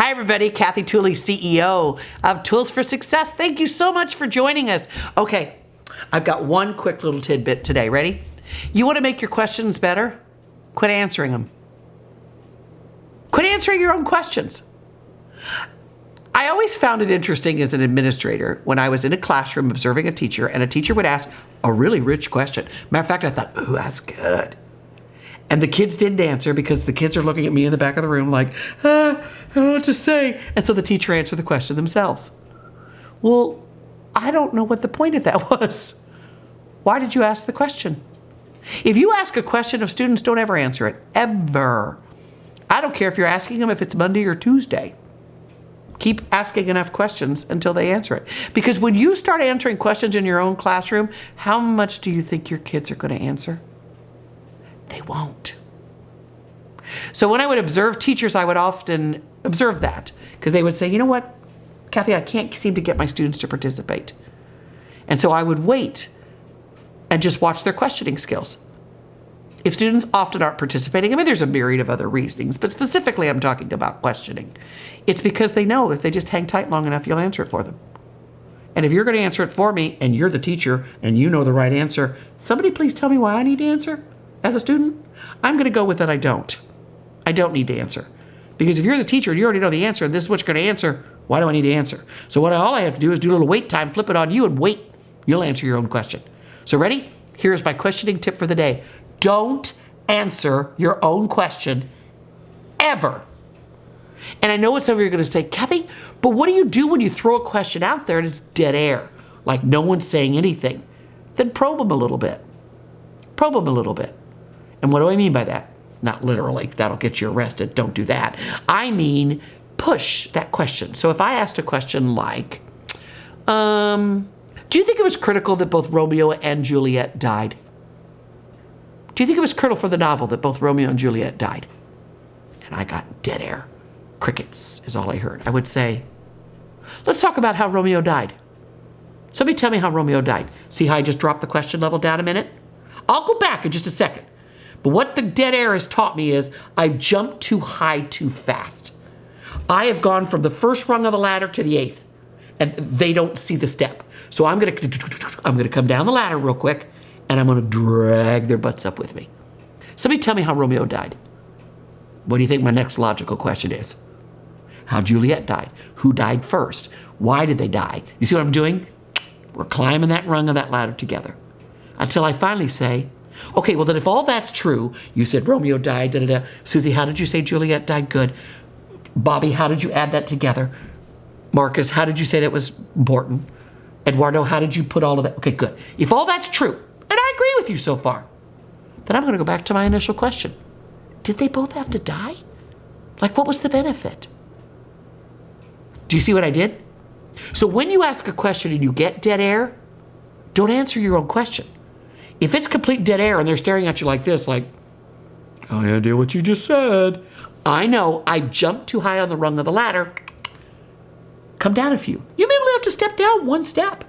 Hi everybody, Kathy Tooley, CEO of Tools for Success. Thank you so much for joining us. Okay, I've got one quick little tidbit today. Ready? You want to make your questions better? Quit answering them. Quit answering your own questions. I always found it interesting as an administrator when I was in a classroom observing a teacher and a teacher would ask a really rich question. Matter of fact, I thought, ooh, that's good. And the kids didn't answer because the kids are looking at me in the back of the room like, I don't know what to say. And so the teacher answered the question themselves. Well, I don't know what the point of that was. Why did you ask the question? If you ask a question of students, don't ever answer it, ever. I don't care if you're asking them if it's Monday or Tuesday. Keep asking enough questions until they answer it. Because when you start answering questions in your own classroom, how much do you think your kids are going to answer? They won't. So when I would observe teachers, I would often observe that because they would say, you know what, Kathy, I can't seem to get my students to participate. And so I would wait and just watch their questioning skills. If students often aren't participating, I mean, there's a myriad of other reasonings, but specifically I'm talking about questioning. It's because they know if they just hang tight long enough, you'll answer it for them. And if you're going to answer it for me and you're the teacher and you know the right answer, somebody please tell me why I need to answer. As a student, I'm going to go with that I don't. I don't need to answer. Because if you're the teacher and you already know the answer and this is what you're going to answer, why do I need to answer? So all I have to do is do a little wait time, flip it on you and wait. You'll answer your own question. So ready? Here's my questioning tip for the day. Don't answer your own question ever. And I know what some of you are going to say, Kathy, but what do you do when you throw a question out there and it's dead air? Like no one's saying anything. Then probe them a little bit. Probe them a little bit. And what do I mean by that? Not literally, that'll get you arrested. Don't do that. I mean, push that question. So if I asked a question like, do you think it was critical that both Romeo and Juliet died? Do you think it was critical for the novel that both Romeo and Juliet died? And I got dead air. Crickets is all I heard. I would say, let's talk about how Romeo died. Somebody tell me how Romeo died. See how I just dropped the question level down a minute? I'll go back in just a second. But what the dead air has taught me is I've jumped too high too fast. I have gone from the first rung of the ladder to the 8th, and they don't see the step. So I'm gonna come down the ladder real quick, and I'm gonna drag their butts up with me. Somebody tell me how Romeo died. What do you think my next logical question is? How Juliet died. Who died first? Why did they die? You see what I'm doing? We're climbing that rung of that ladder together. Until I finally say, okay, well then if all that's true, you said Romeo died, da-da-da. Susie, how did you say Juliet died? Good. Bobby, how did you add that together? Marcus, how did you say that was important? Eduardo, how did you put all of that? Okay, good. If all that's true, and I agree with you so far, then I'm going to go back to my initial question. Did they both have to die? Like, what was the benefit? Do you see what I did? So when you ask a question and you get dead air, don't answer your own question. If it's complete dead air and they're staring at you like this, like, I had to do what you just said. I know I jumped too high on the rung of the ladder. Come down a few. You may only have to step down one step.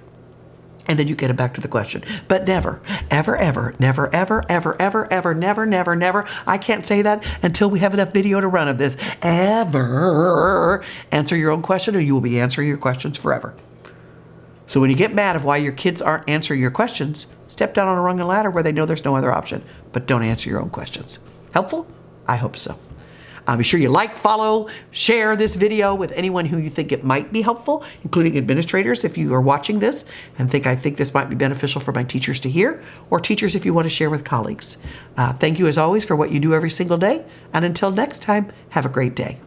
And then you get it back to the question. But never, ever, ever, never, ever, ever, ever, ever, never, never, never. I can't say that until we have enough video to run of this. Ever answer your own question or you will be answering your questions forever. So when you get mad of why your kids aren't answering your questions, step down on a rung of ladder where they know there's no other option, but don't answer your own questions. Helpful? I hope so. Be sure you like, follow, share this video with anyone who you think it might be helpful, including administrators if you are watching this and I think this might be beneficial for my teachers to hear, or teachers if you want to share with colleagues. Thank you as always for what you do every single day, and until next time, have a great day.